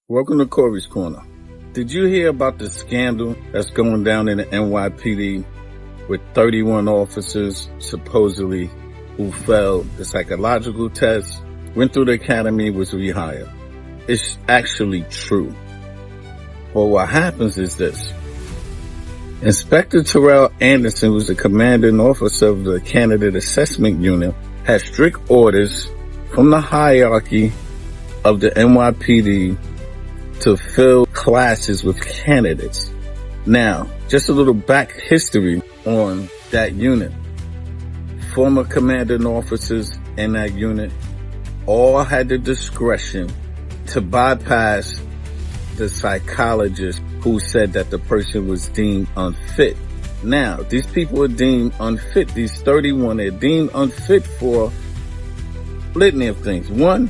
Welcome to Corey's Corner. Did you hear about the scandal that's going down in the NYPD with 31 officers supposedly who failed the psychological test, went through the academy, was rehired? It's actually true. Well, what happens is this. Inspector Terrell Anderson, who's the commanding officer of the Candidate Assessment Unit, had strict orders from the hierarchy of the NYPD to fill classes with candidates. Now, just a little back history on that unit. Former commanding officers in that unit all had the discretion to bypass the psychologist who said that the person was deemed unfit. Now, these people are deemed unfit. These 31 are deemed unfit for litany of things. One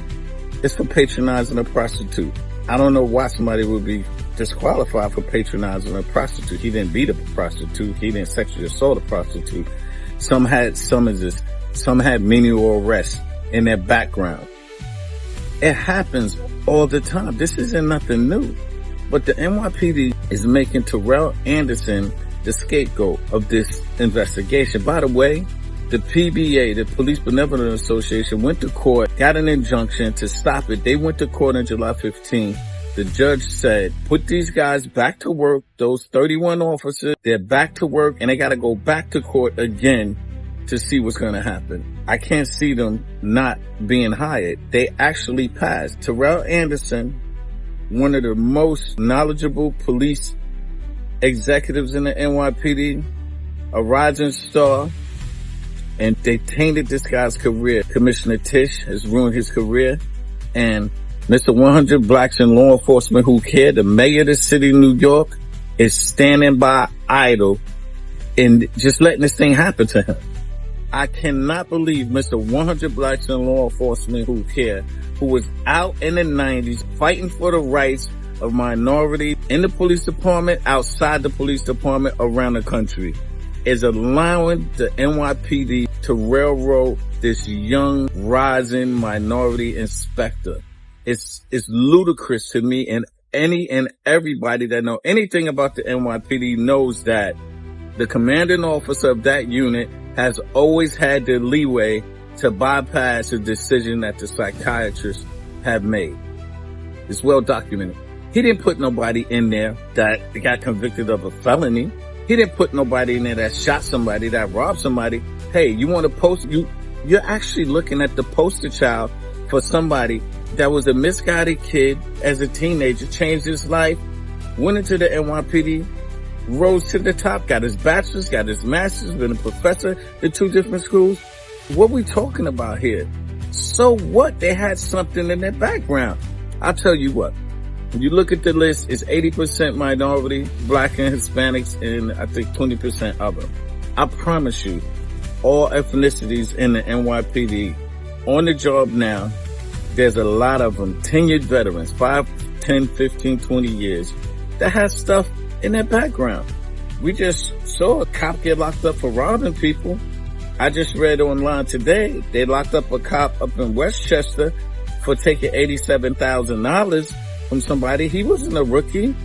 is for patronizing a prostitute. I don't know why somebody would be disqualified for patronizing a prostitute. He didn't beat a prostitute. He didn't sexually assault a prostitute. Some had summonses. Some had menial arrests in their background. It happens all the time. This isn't nothing new. But the NYPD is making Terrell Anderson the scapegoat of this investigation. By the way, the PBA, the Police Benevolent Association, went to court, got an injunction to stop it. They went to court on July 15th. The judge said, put these guys back to work. Those 31 officers, they're back to work, and they got to go back to court again to see what's going to happen. I can't see them not being hired. They actually passed. Terrell Anderson, one of the most knowledgeable police executives in the NYPD, a rising star, and they tainted this guy's career. Commissioner Tisch has ruined his career. And Mr. 100 Blacks in Law Enforcement Who Care, the mayor of the city of New York, is standing by idle and just letting this thing happen to him. I cannot believe Mr. 100 Blacks in Law Enforcement Who Care, who was out in the 90s fighting for the rights of minorities in the police department, outside the police department, around the country, is allowing the NYPD to railroad this young, rising minority inspector. It's ludicrous to me, and any and everybody that know anything about the NYPD knows that the commanding officer of that unit has always had the leeway to bypass a decision that the psychiatrists have made. It's well documented. He didn't put nobody in there that got convicted of a felony. He didn't put nobody in there that shot somebody, that robbed somebody. Hey, you want to post, you're actually looking at the poster child for somebody that was a misguided kid as a teenager, changed his life, went into the NYPD, rose to the top, got his bachelor's, got his master's, been a professor in 2 different schools. What we talking about here? So what? They had something in their background. I'll tell you what. When you look at the list, it's 80% minority, black and Hispanics, and I think 20% other. I promise you, all ethnicities in the NYPD on the job now, there's a lot of them, tenured veterans, 5, 10, 15, 20 years, that have stuff in their background. We just saw a cop get locked up for robbing people. I just read online today, they locked up a cop up in Westchester for taking $87,000 from somebody. He wasn't a rookie.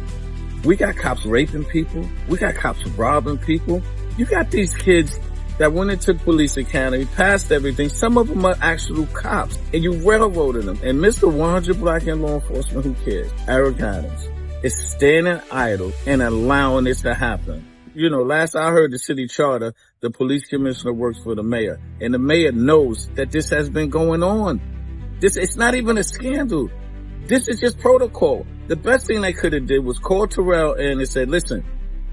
We got cops raping people. We got cops robbing people. You got these kids that went into police academy, passed everything. Some of them are actual cops, and you railroaded them. And Mr. 100 Black in Law Enforcement Who Cares, Eric Adams, is standing idle and allowing this to happen. You know, last I heard the city charter, the police commissioner works for the mayor, and the mayor knows that this has been going on. It's not even a scandal. This is just protocol. The best thing they could have did was call Terrell and they said, listen,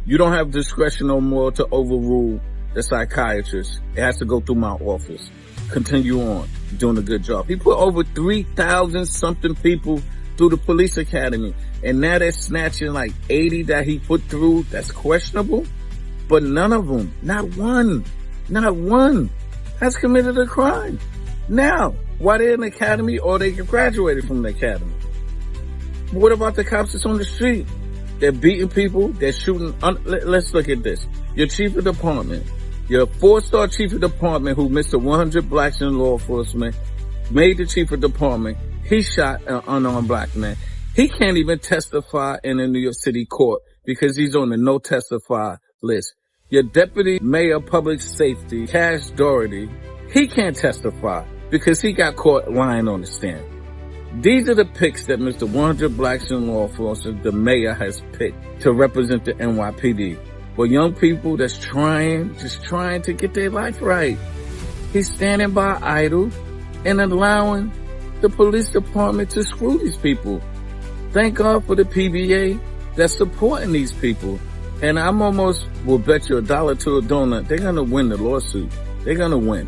you don't have discretion no more to overrule the psychiatrist. It has to go through my office. Continue on doing a good job. He put over 3,000 something people through the police academy. And now they're snatching like 80 that he put through that's questionable. But none of them, not one, has committed a crime. Now, why they're in the academy or they graduated from the academy. But what about the cops that's on the street? They're beating people. They're shooting. Let's look at this. Your chief of department, your 4-star chief of department who Mr. 100 Blacks in Law Enforcement made the chief of department. He shot an unarmed black man. He can't even testify in a New York City court because he's on the no testify list. Your deputy mayor of public safety, Cash Doherty, he can't testify because he got caught lying on the stand. These are the picks that Mr. 100 Blacks in Law Enforcement, the mayor, has picked to represent the NYPD. For young people that's just trying to get their life right. He's standing by idle and allowing the police department to screw these people. Thank God for the PBA that's supporting these people. And I'm almost will bet you $1 to a donut, they're going to win the lawsuit. They're going to win.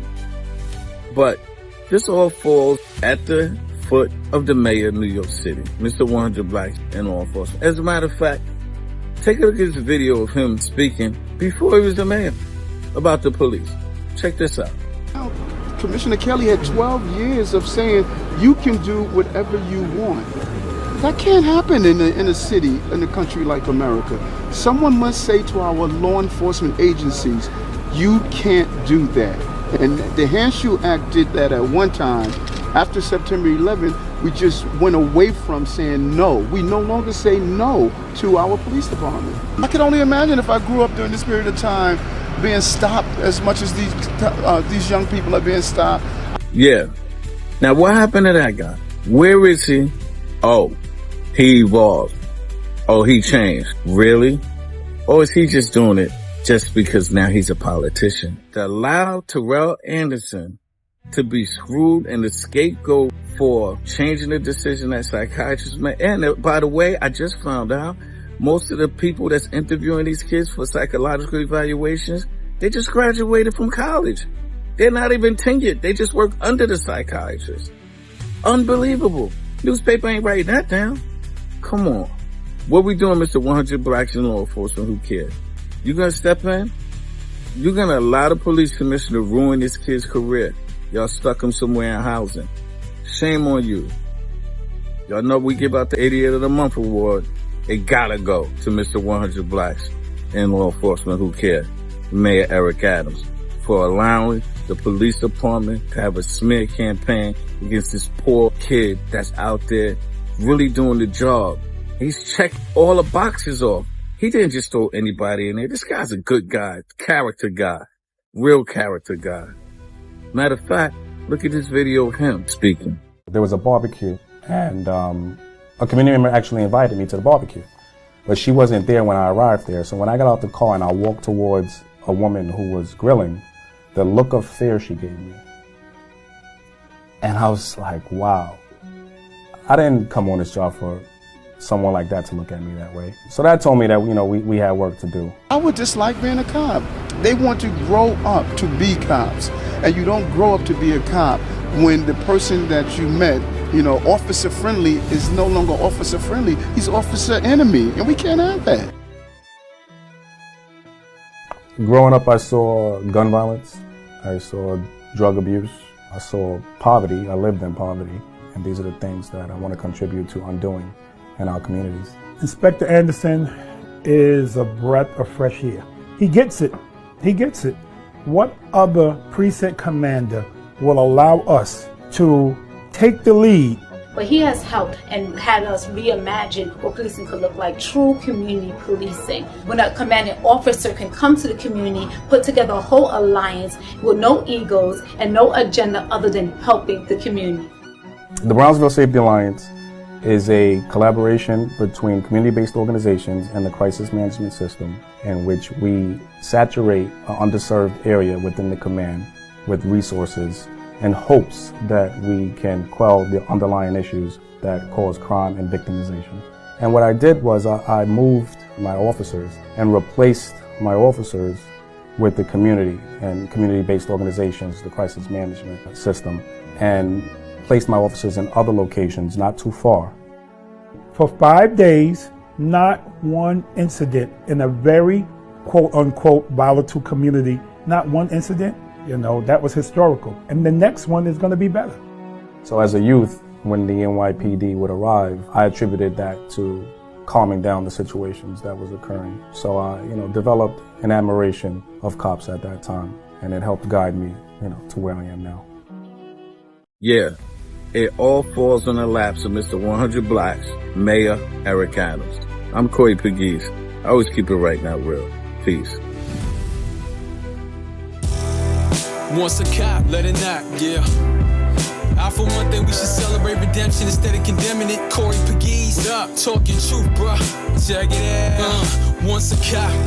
But this all falls at the foot of the mayor of New York City, Mr. 100 Blacks in Law Enforcement. As a matter of fact, take a look at this video of him speaking before he was the mayor about the police. Check this out. Commissioner Kelly had 12 years of saying you can do whatever you want. That can't happen in a city, in a country like America. Someone must say to our law enforcement agencies, you can't do that. And the Handshoe Act did that at one time. After September 11th, we just went away from saying no. We no longer say no to our police department. I can only imagine if I grew up during this period of time being stopped as much as these young people are being stopped. Yeah. Now what happened to that guy? Where is he? Oh, he evolved. Oh, he changed. Really? Or is he just doing it just because now he's a politician? To allow Terrell Anderson to be screwed and the scapegoat for changing the decision that psychiatrists made. And by the way, I just found out most of the people that's interviewing these kids for psychological evaluations, they just graduated from college. They're not even tenured. They just work under the psychiatrist. Unbelievable. Newspaper ain't writing that down. Come on. What we doing, Mr. 100 Blacks in Law Enforcement? Who cares? You gonna step in? You're gonna allow the police commissioner to ruin this kid's career. Y'all stuck him somewhere in housing. Shame on you. Y'all know we give out the Idiot of the Month award. It gotta go to Mr. 100 Blacks in Law Enforcement Who Care, Mayor Eric Adams, for allowing the police department to have a smear campaign against this poor kid that's out there really doing the job. He's checked all the boxes off. He didn't just throw anybody in there. This guy's a good guy, character guy, real character guy. Matter of fact, look at this video of him speaking. There was a barbecue, and a community member actually invited me to the barbecue, but she wasn't there when I arrived there. So when I got out the car and I walked towards a woman who was grilling, the look of fear she gave me, and I was like, wow, I didn't come on this job for someone like that to look at me that way. So that told me that, you know, we had work to do. I would dislike being a cop. They want to grow up to be cops, and you don't grow up to be a cop when the person that you met, you know, officer friendly, is no longer officer friendly. He's officer enemy, and we can't have that. Growing up, I saw gun violence, I saw drug abuse, I saw poverty, I lived in poverty, and these are the things that I want to contribute to undoing in our communities. Inspector Anderson is a breath of fresh air. He gets it. He gets it. What other precinct commander will allow us to take the lead? But he has helped and had us reimagine what policing could look like, true community policing. When a commanding officer can come to the community, put together a whole alliance with no egos and no agenda other than helping the community. The Brownsville Safety Alliance is a collaboration between community-based organizations and the crisis management system, in which we saturate an underserved area within the command with resources in hopes that we can quell the underlying issues that cause crime and victimization. And what I did was I moved my officers and replaced my officers with the community and community-based organizations, the crisis management system, and placed my officers in other locations not too far. For 5 days, not one incident in a very quote-unquote volatile community, not one incident. You know, that was historical. And the next one is going to be better. So as a youth, when the NYPD would arrive, I attributed that to calming down the situations that was occurring. So I, developed an admiration of cops at that time, and it helped guide me, to where I am now. Yeah. It all falls on the laps of Mr. 100 Blocks, Mayor Eric Adams. I'm Corey Pegues. I always keep it right, not real. Peace. Once a cop, let it knock, yeah. I for one thing we should celebrate redemption instead of condemning it. Corey Pegues, what up? Talking truth, bruh. Check it out. Once a cop.